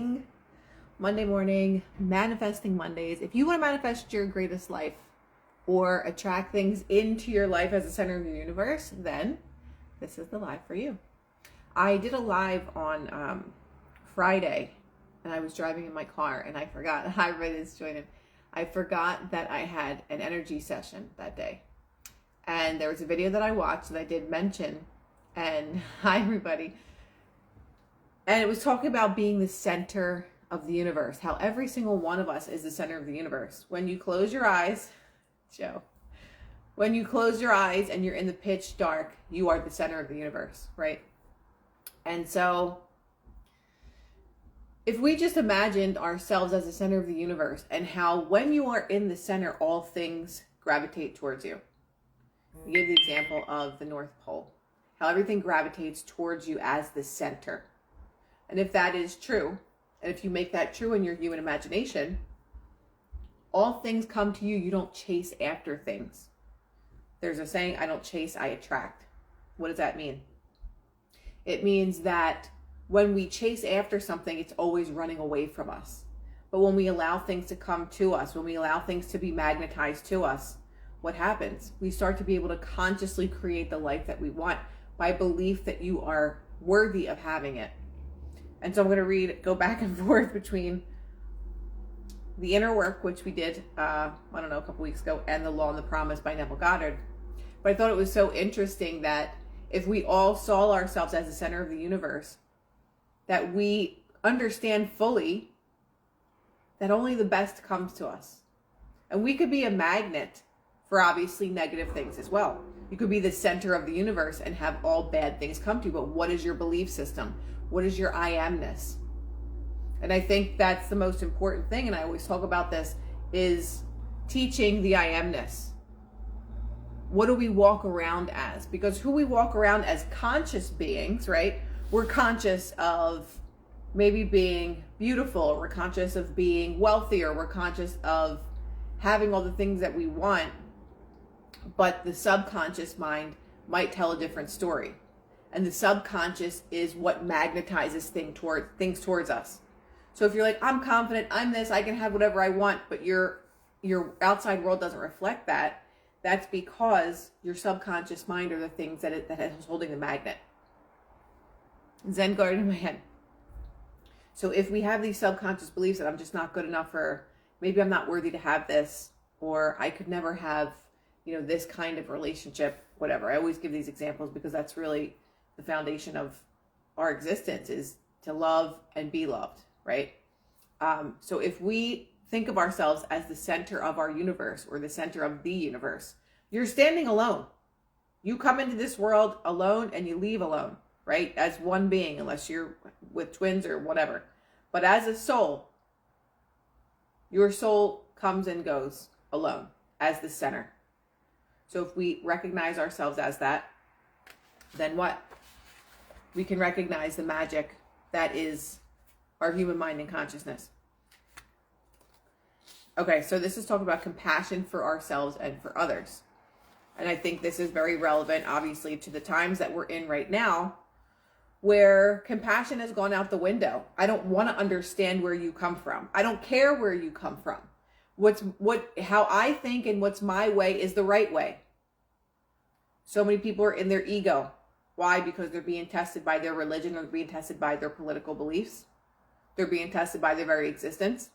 morning. Monday morning, manifesting Mondays. If you want to manifest your greatest life or attract things into your life as the center of the universe, then this is the live for you. I did a live on Friday, and I was driving in my car, and I forgot. Hi, everybody that's joining. I forgot that I had an energy session that day. And there was a video that I watched that I did mention, and hi, everybody. And it was talking about being the center of the universe, how every single one of us is the center of the universe. When you close your eyes, Joe, when you close your eyes and you're in the pitch dark, you are the center of the universe, right? And so if we just imagined ourselves as the center of the universe and how when you are in the center, all things gravitate towards you. We gave the example of the North Pole, how everything gravitates towards you as the center. And if that is true, and if you make that true in your human imagination, all things come to you. You don't chase after things. There's a saying, I don't chase, I attract. What does that mean? It means that when we chase after something, it's always running away from us. But when we allow things to come to us, when we allow things to be magnetized to us, what happens? We start to be able to consciously create the life that we want by belief that you are worthy of having it. And so I'm going to go back and forth between The Inner Work, which we did, a couple weeks ago, and The Law and the Promise by Neville Goddard. But I thought it was so interesting that if we all saw ourselves as the center of the universe, that we understand fully that only the best comes to us. And we could be a magnet for obviously negative things as well. You could be the center of the universe and have all bad things come to you. But what is your belief system? What is your I amness? And I think that's the most important thing, and I always talk about this, is teaching the I amness. What do we walk around as? Because who we walk around as conscious beings, right? We're conscious of maybe being beautiful, or we're conscious of being wealthy, or we're conscious of having all the things that we want, but the subconscious mind might tell a different story. And the subconscious is what magnetizes things towards us. So if you're like, I'm confident, I'm this, I can have whatever I want, but your outside world doesn't reflect that, that's because your subconscious mind are the things that is holding the magnet. Zen garden in my head. So if we have these subconscious beliefs that I'm just not good enough, or maybe I'm not worthy to have this, or I could never have, this kind of relationship, whatever. I always give these examples because that's really the foundation of our existence, is to love and be loved, right? So if we think of ourselves as the center of our universe, or the center of the universe, you're standing alone. You come into this world alone and you leave alone, right? As one being, unless you're with twins or whatever. But as a soul, your soul comes and goes alone as the center. So if we recognize ourselves as that, then what? We can recognize the magic that is our human mind and consciousness. Okay, so this is talking about compassion for ourselves and for others. And I think this is very relevant, obviously, to the times that we're in right now, where compassion has gone out the window. I don't want to understand where you come from. I don't care where you come from. How I think and what's my way is the right way. So many people are in their ego. Why? Because they're being tested by their religion, or they're being tested by their political beliefs. They're being tested by their very existence.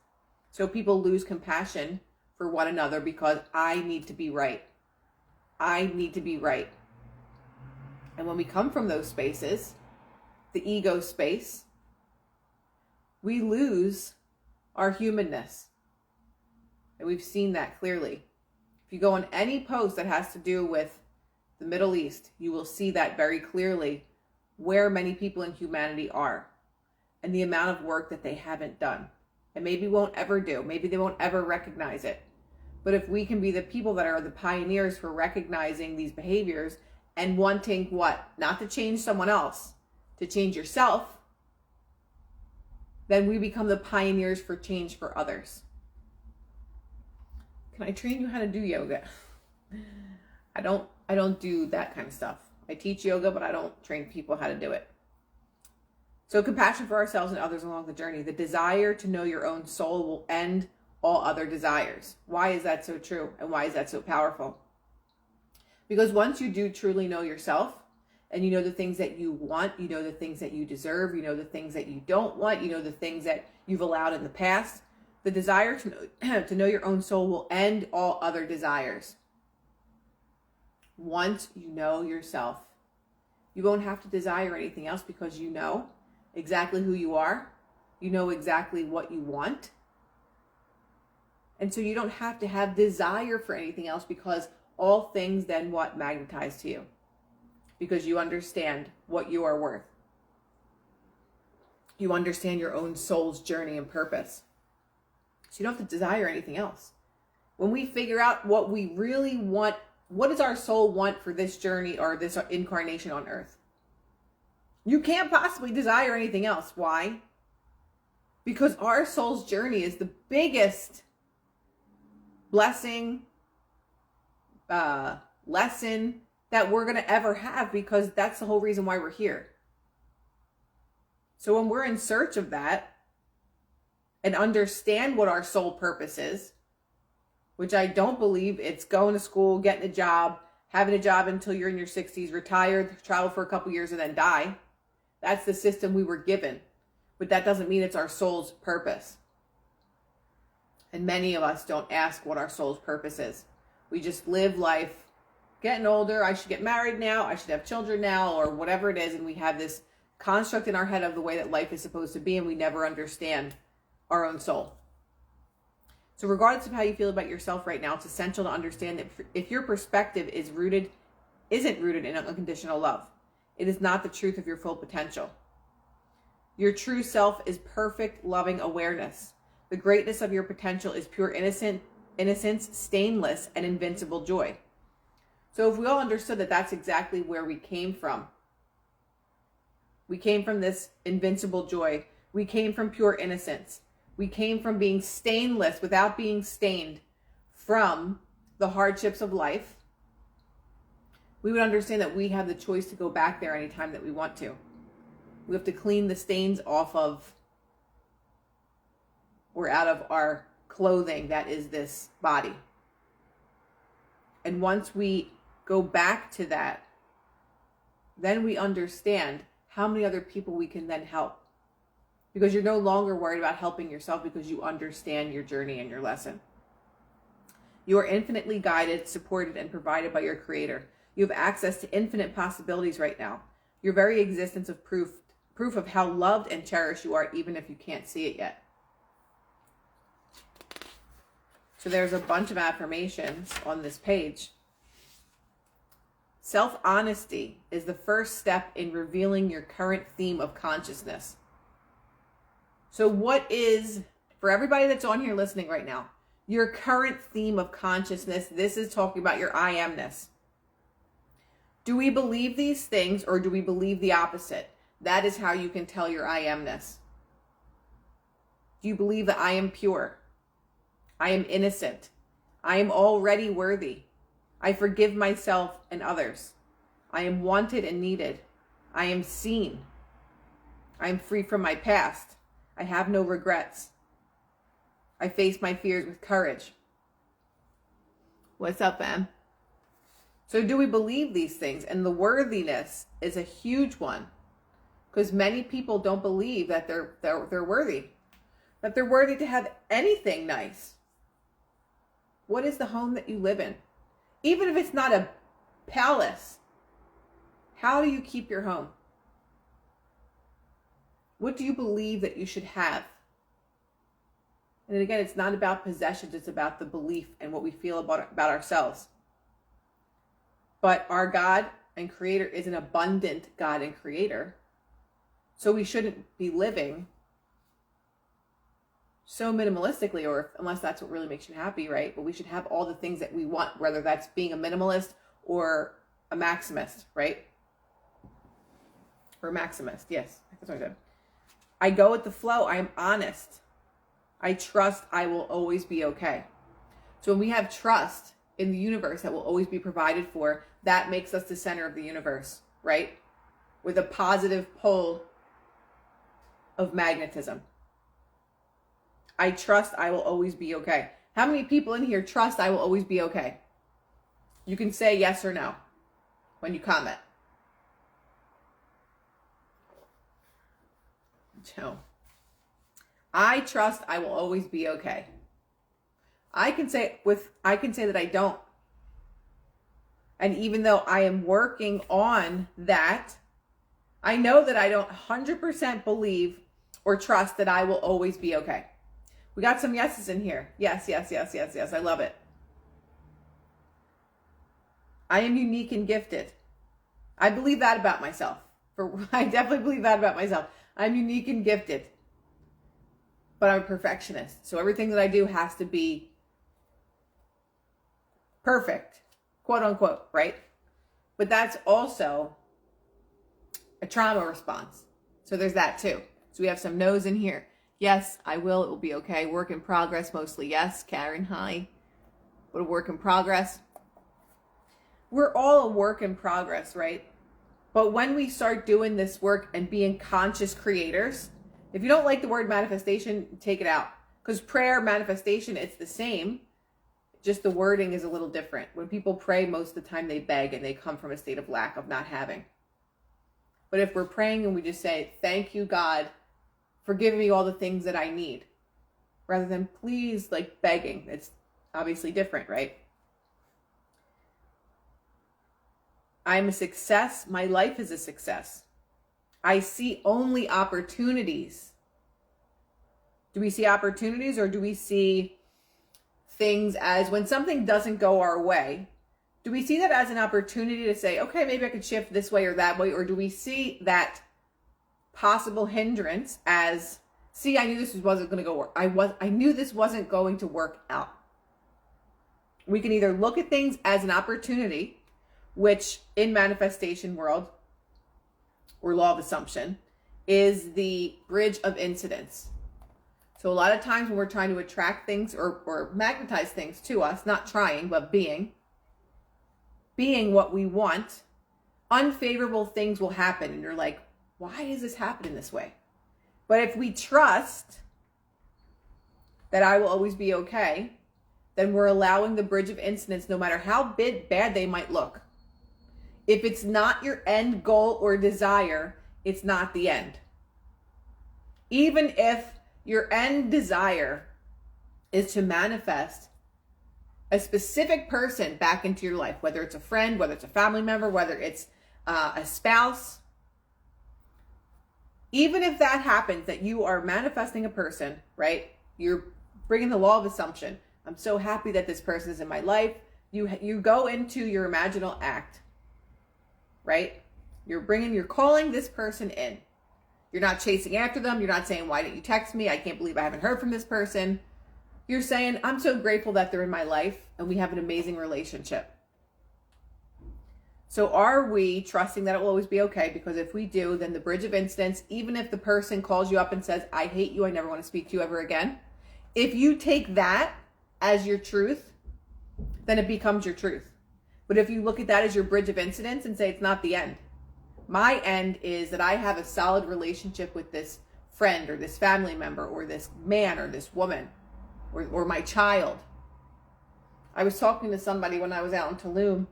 So people lose compassion for one another because I need to be right. I need to be right. And when we come from those spaces, the ego space, we lose our humanness. And we've seen that clearly. If you go on any post that has to do with the Middle East, you will see that very clearly, where many people in humanity are and the amount of work that they haven't done and maybe won't ever do. Maybe they won't ever recognize it. But if we can be the people that are the pioneers for recognizing these behaviors and wanting what? Not to change someone else, to change yourself, then we become the pioneers for change for others. Can I train you how to do yoga? I don't do that kind of stuff. I teach yoga, but I don't train people how to do it. So compassion for ourselves and others along the journey. The desire to know your own soul will end all other desires. Why is that so true? And why is that so powerful? Because once you do truly know yourself, and you know the things that you want, you know the things that you deserve, you know the things that you don't want, you know the things that you've allowed in the past, the desire to know your own soul will end all other desires. Once you know yourself, you won't have to desire anything else because you know exactly who you are. You know exactly what you want. And so you don't have to have desire for anything else because all things then what magnetize to you? Because you understand what you are worth. You understand your own soul's journey and purpose. So you don't have to desire anything else. When we figure out what we really want, what does our soul want for this journey or this incarnation on earth? You can't possibly desire anything else. Why? Because our soul's journey is the biggest blessing, lesson that we're going to ever have, because that's the whole reason why we're here. So when we're in search of that and understand what our soul purpose is, which I don't believe it's going to school, getting a job, having a job until you're in your 60s, retired, travel for a couple years, and then die. That's the system we were given. But that doesn't mean it's our soul's purpose. And many of us don't ask what our soul's purpose is. We just live life, getting older, I should get married now, I should have children now, or whatever it is, and we have this construct in our head of the way that life is supposed to be, and we never understand our own soul. So regardless of how you feel about yourself right now, it's essential to understand that if your perspective isn't rooted in unconditional love, it is not the truth of your full potential. Your true self is perfect, loving awareness. The greatness of your potential is pure innocence, stainless, and invincible joy. So if we all understood that that's exactly where we came from. We came from this invincible joy. We came from pure innocence. We came from being stainless without being stained from the hardships of life. We would understand that we have the choice to go back there anytime that we want to. We have to clean the stains off of or out of our clothing that is this body. And once we go back to that, then we understand how many other people we can then help. Because you're no longer worried about helping yourself because you understand your journey and your lesson. You are infinitely guided, supported, and provided by your Creator. You have access to infinite possibilities right now. Your very existence of proof of how loved and cherished you are, even if you can't see it yet. So there's a bunch of affirmations on this page. Self-honesty is the first step in revealing your current theme of consciousness. So what is, for everybody that's on here listening right now, your current theme of consciousness? This is talking about your I amness. Do we believe these things or do we believe the opposite? That is how you can tell your I amness. Do you believe that I am pure? I am innocent. I am already worthy. I forgive myself and others. I am wanted and needed. I am seen. I am free from my past. I have no regrets. I face my fears with courage. What's up, fam? So do we believe these things? And the worthiness is a huge one, because many people don't believe that they're worthy, that they're worthy to have anything nice. What is the home that you live in? Even if it's not a palace, how do you keep your home? What do you believe that you should have? And again, it's not about possessions, it's about the belief and what we feel about ourselves. But our God and Creator is an abundant God and Creator. So we shouldn't be living so minimalistically, or unless that's what really makes you happy, right? But we should have all the things that we want, whether that's being a minimalist or a maximist, right? Or a maximist, yes. That's what I said. I go with the flow. I am honest. I trust I will always be okay. So when we have trust in the universe that will always be provided for, that makes us the center of the universe, right? With a positive pole of magnetism. I trust I will always be okay. How many people in here trust I will always be okay? You can say yes or no when you comment. So, I trust I will always be okay. I can say that I don't. And even though I am working on that, I know that I don't 100% believe or trust that I will always be okay. We got some yeses in here. Yes, yes, yes, yes, yes. I love it. I am unique and gifted. I believe that about myself. I definitely believe that about myself. I'm unique and gifted. But I'm a perfectionist. So everything that I do has to be perfect, quote unquote, right? But that's also a trauma response. So there's that too. So we have some no's in here. Yes, I will. It will be okay. Work in progress, mostly yes. Karen, hi. What a work in progress. We're all a work in progress, right? But when we start doing this work and being conscious creators, if you don't like the word manifestation, take it out. Because prayer, manifestation, it's the same. Just the wording is a little different. When people pray, most of the time they beg and they come from a state of lack, of not having. But if we're praying and we just say, thank you, God, for giving me all the things that I need, rather than please, like begging, it's obviously different, right? I'm a success. My life is a success. I see only opportunities. Do we see opportunities, or do we see things as when something doesn't go our way? Do we see that as an opportunity to say, okay, maybe I could shift this way or that way? Or do we see that possible hindrance as, see, I knew this wasn't going to go work. I knew this wasn't going to work out. We can either look at things as an opportunity, which in manifestation world or law of assumption is the bridge of incidence. So a lot of times when we're trying to attract things or magnetize things to us, not trying, but being what we want, unfavorable things will happen. And you're like, why is this happening this way? But if we trust that I will always be okay, then we're allowing the bridge of incidence, no matter how bad they might look. If it's not your end goal or desire, it's not the end. Even if your end desire is to manifest a specific person back into your life, whether it's a friend, whether it's a family member, whether it's a spouse, even if that happens, that you are manifesting a person, right? You're bringing the law of assumption. I'm so happy that this person is in my life. You go into your imaginal act, right? You're calling this person in. You're not chasing after them. You're not saying, why didn't you text me? I can't believe I haven't heard from this person. You're saying, I'm so grateful that they're in my life and we have an amazing relationship. So are we trusting that it will always be okay? Because if we do, then the bridge of incidence, even if the person calls you up and says, I hate you, I never want to speak to you ever again. If you take that as your truth, then it becomes your truth. But if you look at that as your bridge of incidence and say it's not the end. My end is that I have a solid relationship with this friend or this family member or this man or this woman or my child. I was talking to somebody when I was out in Tulum,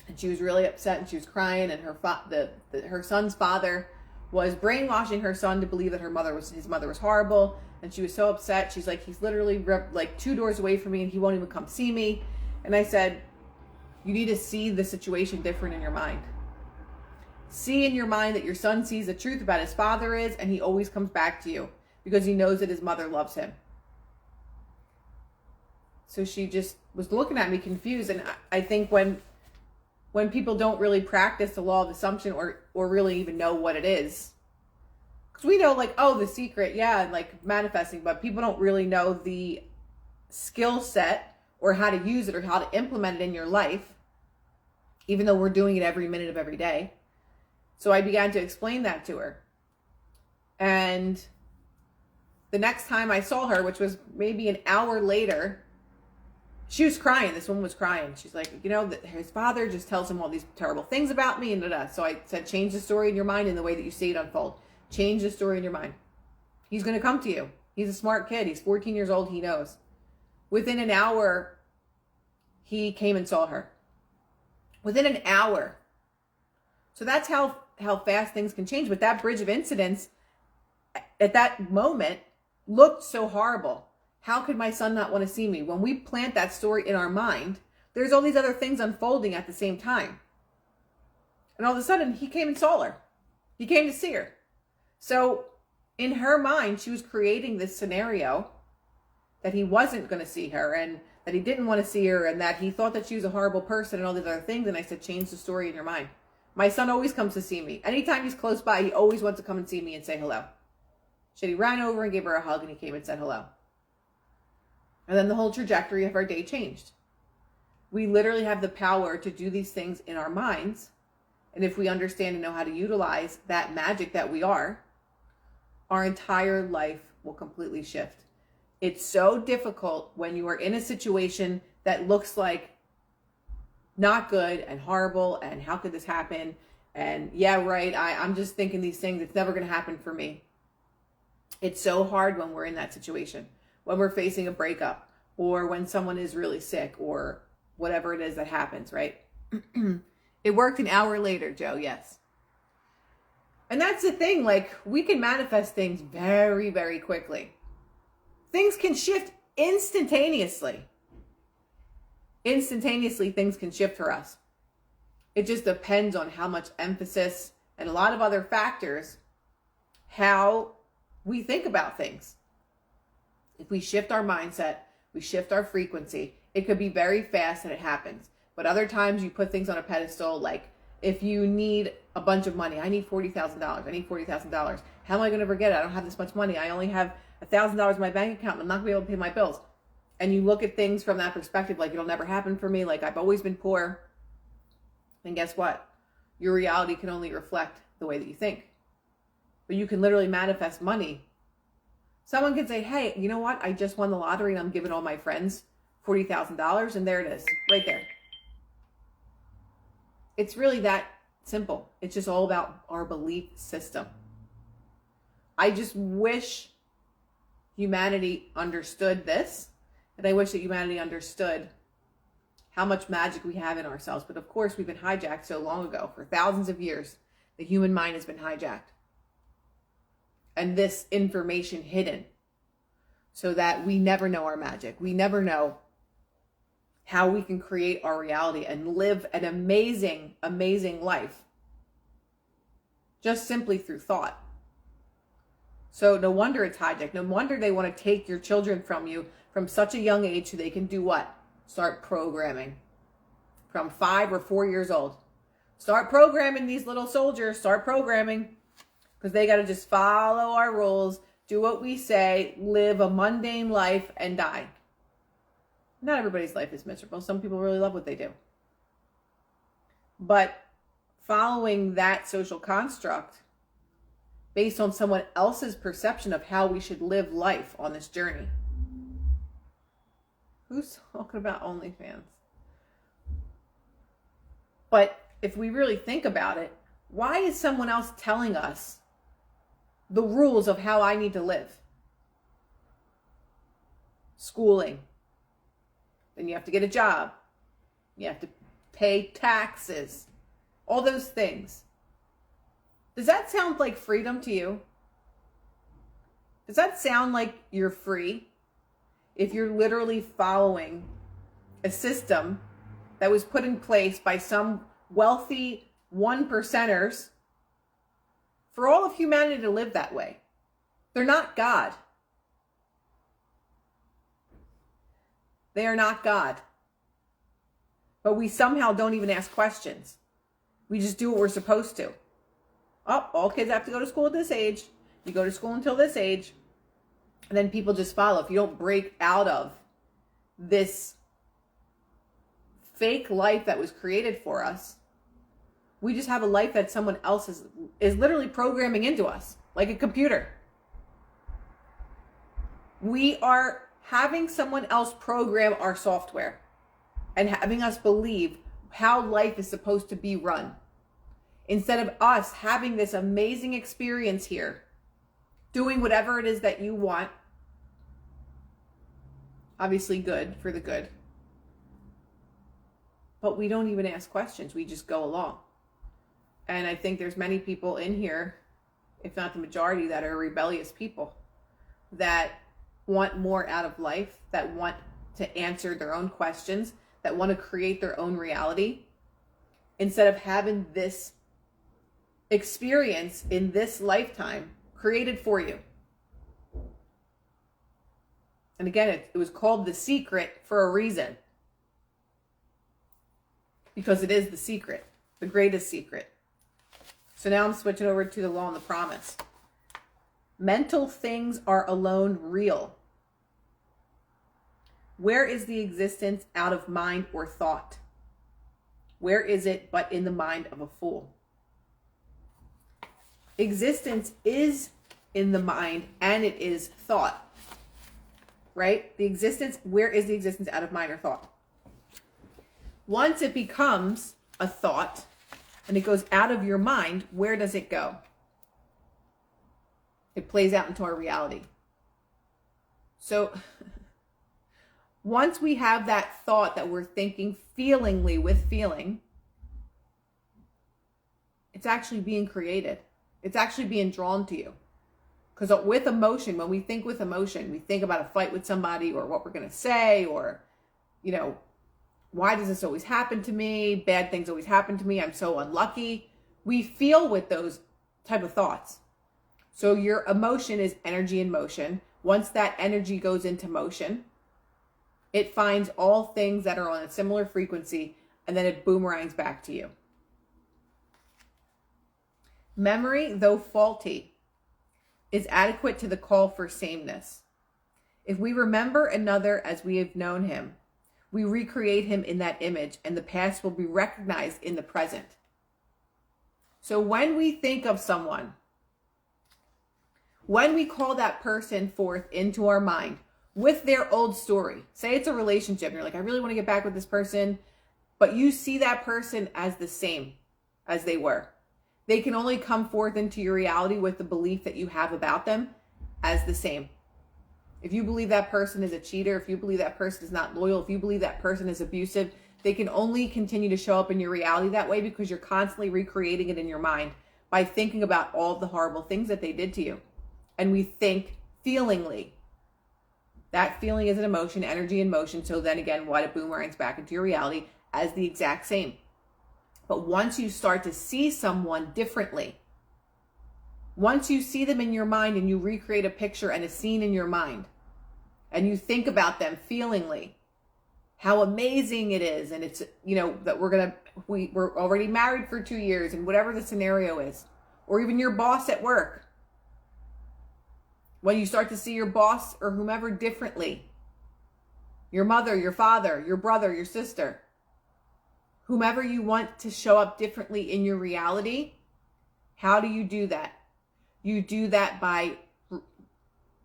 and she was really upset and she was crying, and her son's father was brainwashing her son to believe that his mother was horrible, and she was so upset. She's like, he's literally like 2 doors away from me and he won't even come see me. And I said, you need to see the situation different in your mind. See in your mind that your son sees the truth about his father is, and he always comes back to you because he knows that his mother loves him. So she just was looking at me confused. And I think when people don't really practice the law of assumption or really even know what it is, because we know like, oh, the secret, yeah, like manifesting, but people don't really know the skill set or how to use it or how to implement it in your life, even though we're doing it every minute of every day. So I began to explain that to her. And the next time I saw her, which was maybe an hour later, she was crying. This woman was crying. She's like, his father just tells him all these terrible things about me. And so I said, change the story in your mind in the way that you see it unfold. Change the story in your mind. He's going to come to you. He's a smart kid. He's 14 years old. He knows. Within an hour, he came and saw her. Within an hour. So that's how fast things can change. But that bridge of incidents at that moment looked so horrible. How could my son not want to see me? When we plant that story in our mind, there's all these other things unfolding at the same time. And all of a sudden, he came and saw her. He came to see her. So in her mind, she was creating this scenario that he wasn't going to see her and that he didn't want to see her and that he thought that she was a horrible person and all these other things. And I said, change the story in your mind. My son always comes to see me. Anytime he's close by, he always wants to come and see me and say hello. He ran over and gave her a hug and he came and said hello. And then the whole trajectory of our day changed. We literally have the power to do these things in our minds. And if we understand and know how to utilize that magic that we are, our entire life will completely shift. It's so difficult when you are in a situation that looks like not good and horrible and how could this happen? And yeah, right, I'm just thinking these things. It's never going to happen for me. It's so hard when we're in that situation, when we're facing a breakup or when someone is really sick or whatever it is that happens, right? It worked an hour later, Joe, yes. And that's the thing, like we can manifest things very, very quickly. Things can shift instantaneously. Instantaneously, things can shift for us. It just depends on how much emphasis and a lot of other factors, how we think about things. If we shift our mindset, we shift our frequency, it could be very fast and it happens. But other times you put things on a pedestal, like if you need a bunch of money, I need $40,000. I need $40,000. How am I going to forget it? I don't have this much money. I only have $1,000 in my bank account. I'm not going to be able to pay my bills. And you look at things from that perspective, like it'll never happen for me. Like I've always been poor. And guess what? Your reality can only reflect the way that you think. But you can literally manifest money. Someone can say, hey, you know what? I just won the lottery and I'm giving all my friends $40,000. And there it is, right there. It's really that simple. It's just all about our belief system. I just wish humanity understood this. And I wish that humanity understood how much magic we have in ourselves. But of course, we've been hijacked so long ago. For thousands of years, the human mind has been hijacked. And this information hidden. So that we never know our magic. We never know how we can create our reality and live an amazing, amazing life. Just simply through thought. So no wonder it's hijacked. No wonder they want to take your children from you from such a young age so they can do what? Start programming. From 5 or 4 years old. Start programming these little soldiers. Start programming. Because they got to just follow our rules, do what we say, live a mundane life, and die. Not everybody's life is miserable. Some people really love what they do. But following that social construct based on someone else's perception of how we should live life on this journey. Who's talking about OnlyFans? But if we really think about it, why is someone else telling us the rules of how I need to live? Schooling. Then you have to get a job. You have to pay taxes. All those things. Does that sound like freedom to you? Does that sound like you're free? If you're literally following a system that was put in place by some wealthy 1%ers for all of humanity to live that way. They're not God. They are not God. But we somehow don't even ask questions. We just do what we're supposed to. Oh, all kids have to go to school at this age. You go to school until this age. And then people just follow. If you don't break out of this fake life that was created for us, we just have a life that someone else is literally programming into us, like a computer. We are having someone else program our software and having us believe how life is supposed to be run. Instead of us having this amazing experience here doing whatever it is that you want. Obviously good for the good. But we don't even ask questions. We just go along. And I think there's many people in here, if not the majority, that are rebellious people that want more out of life, that want to answer their own questions, that want to create their own reality, instead of having this experience in this lifetime created for you. And again, it was called The Secret for a reason. Because it is the secret, the greatest secret. So now I'm switching over to the law and the promise. Mental things are alone real. Where is the existence out of mind or thought? Where is it but in the mind of a fool? Existence is in the mind and it is thought. Right? The existence, where is the existence out of mind or thought? Once it becomes a thought and it goes out of your mind, where does it go? It plays out into our reality. So once we have that thought that we're thinking feelingly with feeling, it's actually being created. It's actually being drawn to you. Because with emotion, when we think with emotion, we think about a fight with somebody or what we're going to say or, why does this always happen to me? Bad things always happen to me. I'm so unlucky. We feel with those type of thoughts. So your emotion is energy in motion. Once that energy goes into motion, it finds all things that are on a similar frequency and then it boomerangs back to you. Memory, though faulty, is adequate to the call for sameness. If we remember another as we have known him, we recreate him in that image, and the past will be recognized in the present. So when we think of someone, when we call that person forth into our mind with their old story, say it's a relationship, and you're like, I really want to get back with this person, but you see that person as the same as they were. They can only come forth into your reality with the belief that you have about them as the same. If you believe that person is a cheater, if you believe that person is not loyal, if you believe that person is abusive, they can only continue to show up in your reality that way because you're constantly recreating it in your mind by thinking about all of the horrible things that they did to you. And we think feelingly. That feeling is an emotion, energy in motion. So then again, what it boomerangs back into your reality as the exact same. But once you start to see someone differently, once you see them in your mind and you recreate a picture and a scene in your mind, and you think about them feelingly, how amazing it is, and it's, that we're already married for 2 years, and whatever the scenario is, or even your boss at work. When you start to see your boss or whomever differently, your mother, your father, your brother, your sister, whomever you want to show up differently in your reality, how do you do that? You do that by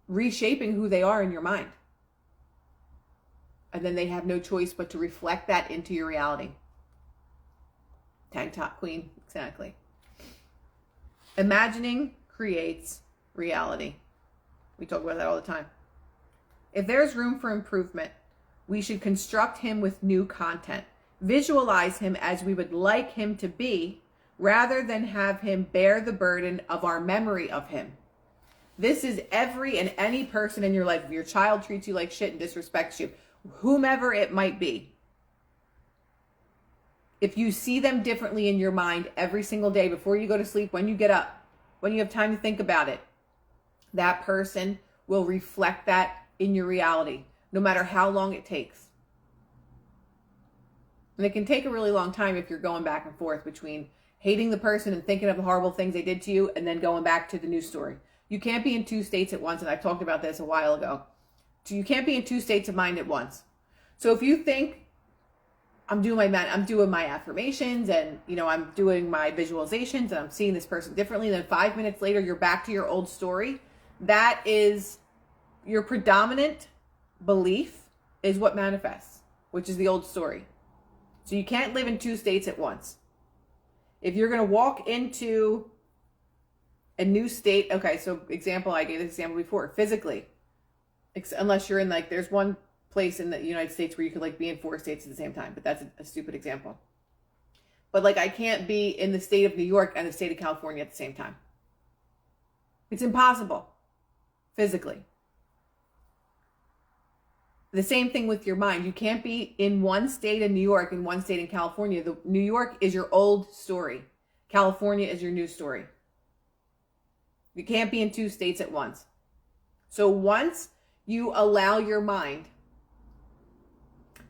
reshaping who they are in your mind. And then they have no choice but to reflect that into your reality. Tank top queen, exactly. Imagining creates reality. We talk about that all the time. If there's room for improvement, we should construct him with new content. Visualize him as we would like him to be, rather than have him bear the burden of our memory of him. This is every and any person in your life. If your child treats you like shit and disrespects you, whomever it might be, if you see them differently in your mind every single day, before you go to sleep, when you get up, when you have time to think about it, that person will reflect that in your reality, no matter how long it takes. And it can take a really long time if you're going back and forth between hating the person and thinking of the horrible things they did to you and then going back to the new story. You can't be in two states at once, and I talked about this a while ago. So you can't be in two states of mind at once. So if you think, I'm doing my affirmations and, I'm doing my visualizations and I'm seeing this person differently, then 5 minutes later, you're back to your old story. That is your predominant belief is what manifests, which is the old story. So you can't live in two states at once. If you're going to walk into A new state. Okay, so example, I gave this example before. Physically, unless you're in like, there's one place in the United States where you could like be in 4 states at the same time, but that's a stupid example. But like, I can't be in the state of New York and the state of California at the same time. It's impossible physically. The same thing with your mind. You can't be in one state in New York and one state in California. New York is your old story. California is your new story. You can't be in 2 states at once. So once you allow your mind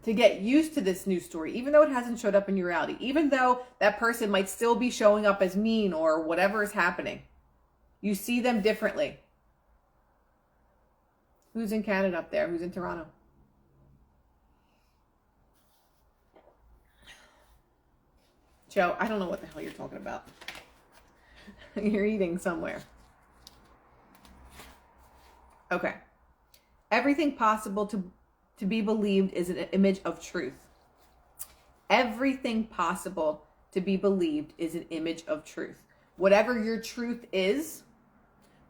to get used to this new story, even though it hasn't showed up in your reality, even though that person might still be showing up as mean or whatever is happening, you see them differently. Who's in Canada up there? Who's in Toronto? Joe, I don't know what the hell you're talking about. You're eating somewhere. Okay. Everything possible to be believed is an image of truth. Everything possible to be believed is an image of truth. Whatever your truth is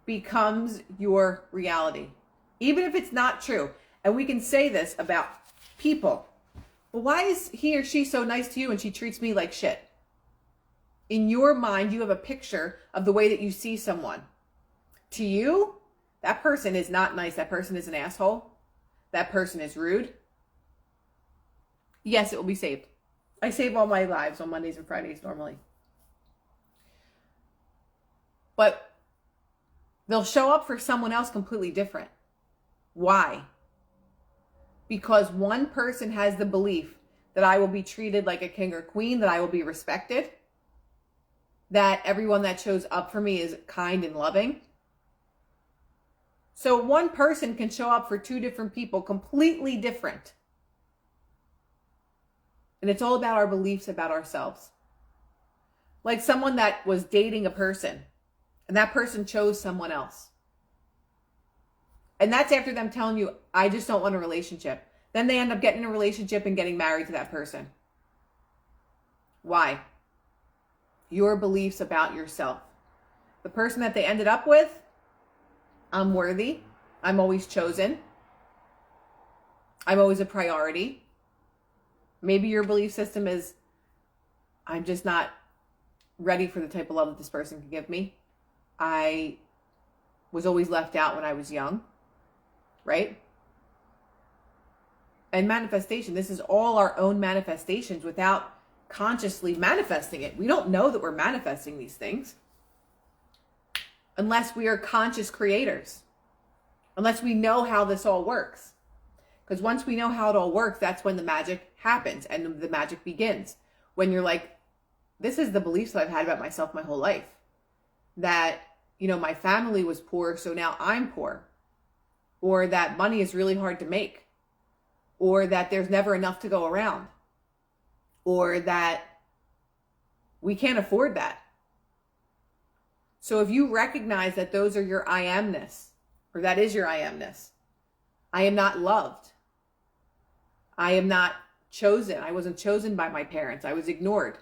becomes your reality, even if it's not true. And we can say this about people. Well, why is he or she so nice to you and she treats me like shit? In your mind, you have a picture of the way that you see someone. To you, that person is not nice. That person is an asshole. That person is rude. Yes, it will be saved. I save all my lives on Mondays and Fridays normally. But they'll show up for someone else completely different. Why? Because one person has the belief that I will be treated like a king or queen, that I will be respected, that everyone that shows up for me is kind and loving. So one person can show up for 2 different people, completely different. And it's all about our beliefs about ourselves. Like someone that was dating a person, and that person chose someone else. And that's after them telling you, I just don't want a relationship. Then they end up getting in a relationship and getting married to that person. Why? Your beliefs about yourself. The person that they ended up with, I'm worthy. I'm always chosen. I'm always a priority. Maybe your belief system is, I'm just not ready for the type of love that this person can give me. I was always left out when I was young, right? And manifestation, this is all our own manifestations without consciously manifesting it. We don't know that we're manifesting these things unless we are conscious creators, unless we know how this all works. Because once we know how it all works, that's when the magic happens and the magic begins. When you're like, this is the beliefs that I've had about myself my whole life. That, my family was poor, so now I'm poor. Or that money is really hard to make. Or that there's never enough to go around. Or that we can't afford that. So if you recognize that those are your I amness, or that is your I amness, I am not loved. I am not chosen. I wasn't chosen by my parents. I was ignored.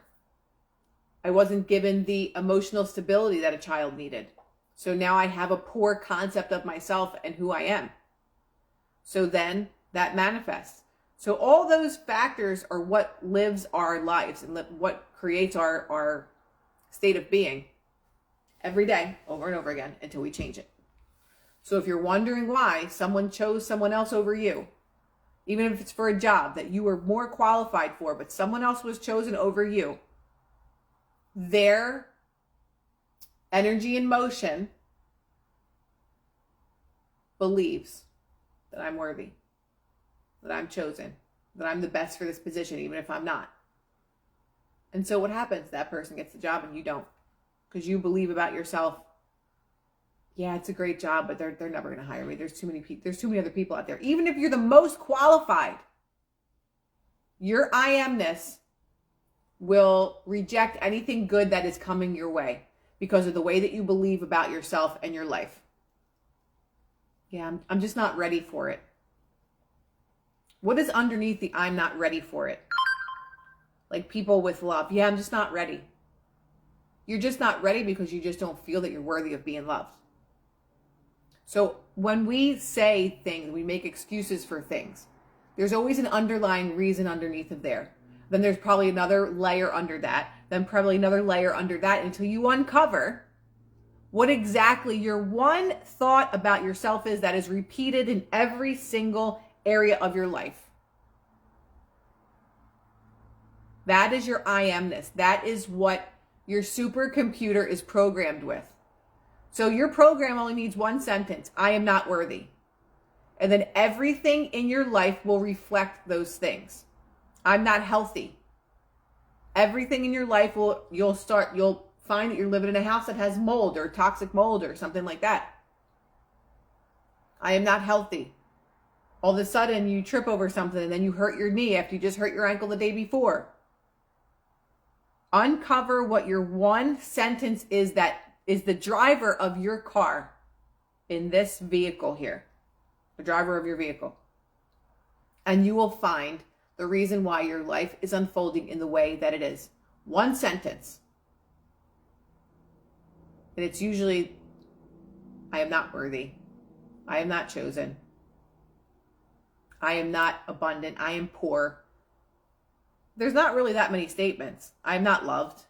I wasn't given the emotional stability that a child needed. So now I have a poor concept of myself and who I am. So then that manifests. So all those factors are what lives our lives and what creates our state of being every day, over and over again, until we change it. So if you're wondering why someone chose someone else over you, even if it's for a job that you were more qualified for, but someone else was chosen over you, their energy in motion believes that I'm worthy, that I'm chosen, that I'm the best for this position, even if I'm not. And so what happens? That person gets the job and you don't, because you believe about yourself, yeah, it's a great job, but they're never going to hire me. There's too many other people out there. Even if you're the most qualified, your I amness will reject anything good that is coming your way because of the way that you believe about yourself and your life. Yeah, I'm just not ready for it. What is underneath the I'm not ready for it? Like people with love. Yeah, I'm just not ready. You're just not ready because you just don't feel that you're worthy of being loved. So when we say things, we make excuses for things, there's always an underlying reason underneath of there. Then there's probably another layer under that, then probably another layer under that, until you uncover what exactly your one thought about yourself is that is repeated in every single area of your life. That is your I amness. That is what your supercomputer is programmed with. So your program only needs one sentence: I am not worthy. And then everything in your life will reflect those things. I'm not healthy. Everything in your life you'll find that you're living in a house that has mold or toxic mold or something like that. I am not healthy. All of a sudden you trip over something and then you hurt your knee after you just hurt your ankle the day before. Uncover what your one sentence is that is the driver of your car in this vehicle here. The driver of your vehicle. And you will find the reason why your life is unfolding in the way that it is. One sentence. And it's usually, I am not worthy. I am not chosen. I am not abundant. I am poor. There's not really that many statements. I am not loved.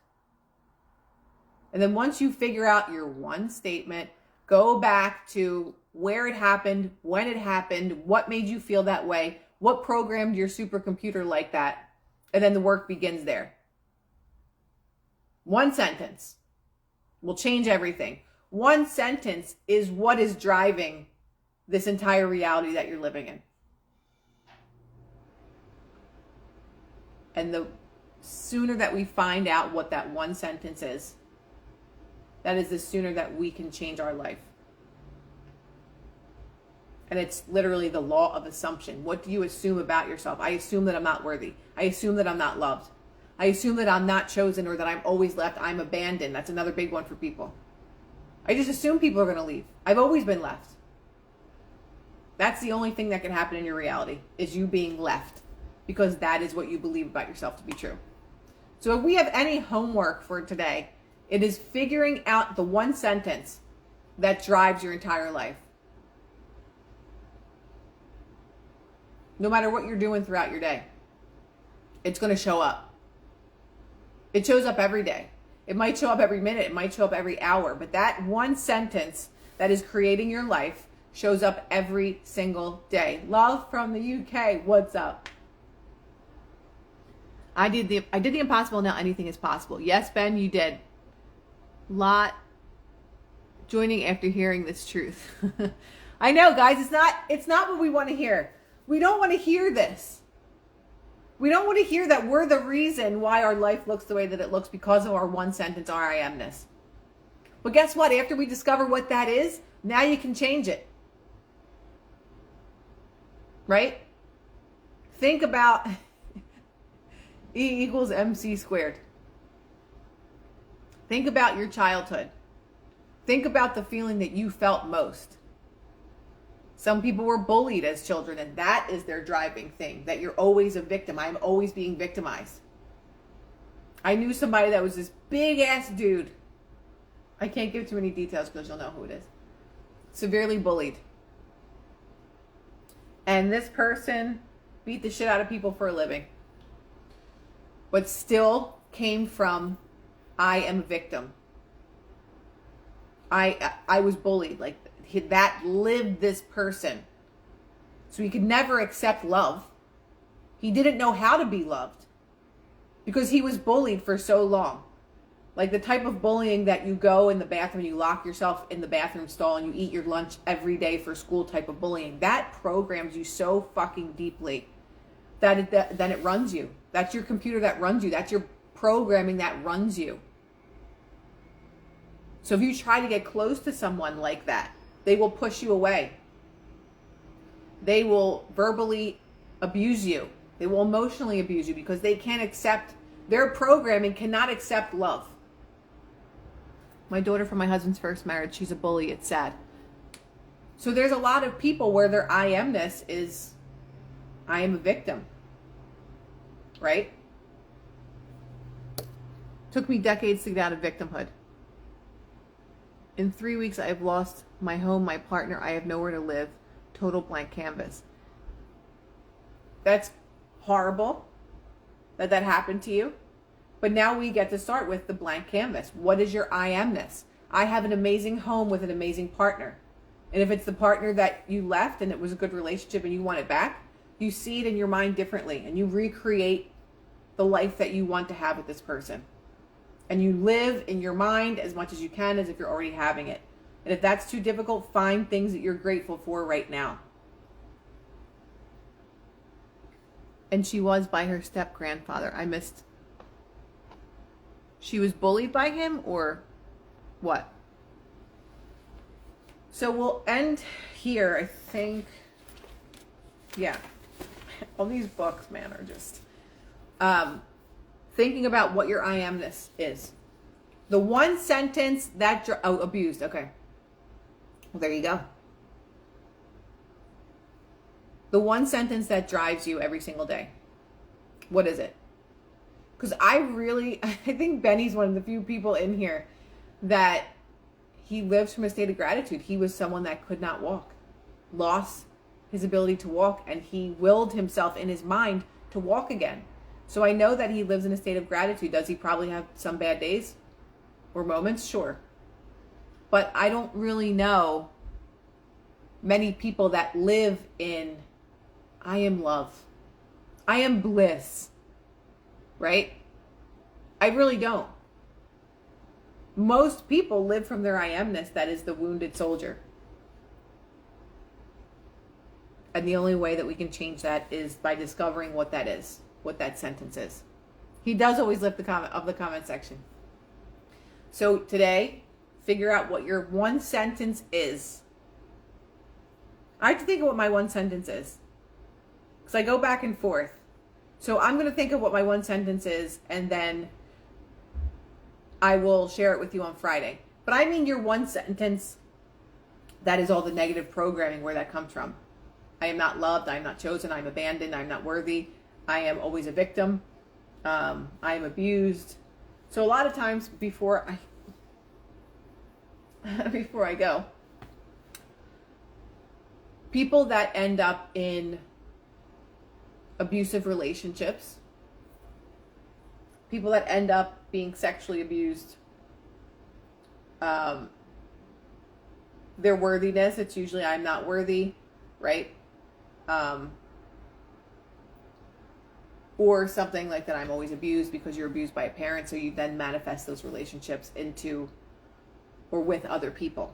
And then once you figure out your one statement, go back to where it happened, when it happened, what made you feel that way, what programmed your supercomputer like that, and then the work begins there. One sentence will change everything. One sentence is what is driving this entire reality that you're living in. And the sooner that we find out what that one sentence is, that is the sooner that we can change our life. And it's literally the law of assumption. What do you assume about yourself? I assume that I'm not worthy. I assume that I'm not loved. I assume that I'm not chosen, or that I'm always left. I'm abandoned. That's another big one for people. I just assume people are going to leave. I've always been left. That's the only thing that can happen in your reality, is you being left, because that is what you believe about yourself to be true. So if we have any homework for today, it is figuring out the one sentence that drives your entire life. No matter what you're doing throughout your day, it's going to show up. It shows up every day. It might show up every minute. It might show up every hour. But that one sentence that is creating your life shows up every single day. Love from the UK. What's up? I did the impossible. Now anything is possible. Yes, Ben, you did. Lot joining after hearing this truth. I know, guys. It's not what we want to hear. We don't want to hear this. We don't want to hear that we're the reason why our life looks the way that it looks because of our one sentence, our I amness. But guess what? After we discover what that is, now you can change it. Right? Think about E equals MC squared. Think about your childhood. Think about the feeling that you felt most. Some people were bullied as children, and that is their driving thing, that you're always a victim. I'm always being victimized. I knew somebody that was this big ass dude. I can't give too many details because you'll know who it is. Severely bullied. And this person beat the shit out of people for a living. But still came from, I am a victim. I was bullied. Like, that lived this person. So he could never accept love. He didn't know how to be loved because he was bullied for so long. Like the type of bullying that you go in the bathroom, you lock yourself in the bathroom stall and you eat your lunch every day for school type of bullying. That programs you so fucking deeply that it runs you. That's your computer that runs you. That's your programming that runs you. So if you try to get close to someone like that, they will push you away. They will verbally abuse you. They will emotionally abuse you because they can't accept, their programming cannot accept love. My daughter from my husband's first marriage, she's a bully. It's sad. So there's a lot of people where their I amness is, I am a victim. Right? Took me decades to get out of victimhood. In 3 weeks, I have lost my home, my partner. I have nowhere to live. Total blank canvas. That's horrible that happened to you. But now we get to start with the blank canvas. What is your I amness? I have an amazing home with an amazing partner. And if it's the partner that you left and it was a good relationship and you want it back, you see it in your mind differently and you recreate the life that you want to have with this person. And you live in your mind as much as you can as if you're already having it. And if that's too difficult, find things that you're grateful for right now. And she was by her step-grandfather. She was bullied by him or what? So we'll end here, I think. Yeah. All these books, man, are just thinking about what your I amness is. The one sentence that abused. Okay. Well, there you go. The one sentence that drives you every single day. What is it? Because I think Benny's one of the few people in here that he lives from a state of gratitude. He was someone that could not walk, lost his ability to walk, and he willed himself in his mind to walk again. So I know that he lives in a state of gratitude. Does he probably have some bad days or moments? Sure. But I don't really know many people that live in, I am love. I am bliss. Right? I really don't. Most people live from their I amness, that is the wounded soldier. And the only way that we can change that is by discovering what that is, what that sentence is. He does always lift the comment section. So today, figure out what your one sentence is. I have to think of what my one sentence is, because I go back and forth. So I'm going to think of what my one sentence is, and then I will share it with you on Friday. But I mean your one sentence that is all the negative programming, where that comes from. I am not loved. I am not chosen. I am abandoned. I am not worthy. I am always a victim. I am abused. So a lot of times before I go, people that end up in abusive relationships, people that end up being sexually abused, their worthiness, it's usually I'm not worthy, right? Or something like that, I'm always abused, because you're abused by a parent, so you then manifest those relationships into or with other people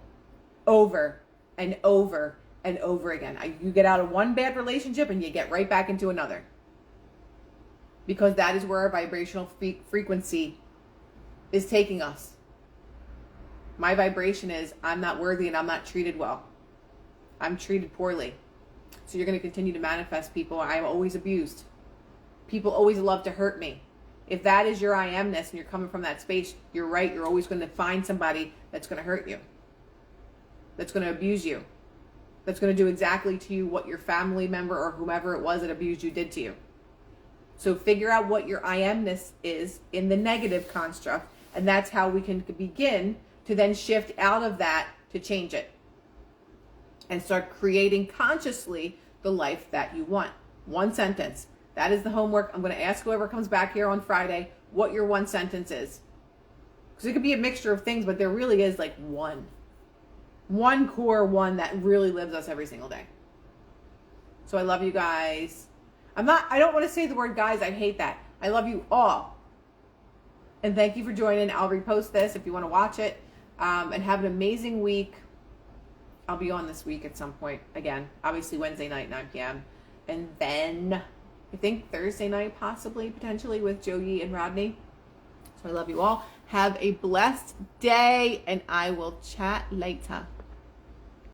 over and over and over again. You get out of one bad relationship and you get right back into another, because that is where our vibrational frequency is taking us. My vibration is I'm not worthy and I'm not treated well. I'm treated poorly. So you're going to continue to manifest people. I'm always abused. People always love to hurt me. If that is your I amness and you're coming from that space, you're right. You're always going to find somebody that's going to hurt you, that's going to abuse you, that's going to do exactly to you what your family member or whomever it was that abused you did to you. So figure out what your I amness is in the negative construct, and that's how we can begin to then shift out of that to change it and start creating consciously the life that you want. One sentence. That is the homework. I'm going to ask whoever comes back here on Friday what your one sentence is. Because it could be a mixture of things, but there really is like one core one that really lives us every single day. So I love you guys. I don't want to say the word guys. I hate that. I love you all. And thank you for joining. I'll repost this if you want to watch it. And have an amazing week. I'll be on this week at some point. Again, obviously Wednesday night, 9 p.m. And then I think Thursday night, possibly, potentially, with Joe Yee and Rodney. So I love you all. Have a blessed day, and I will chat later.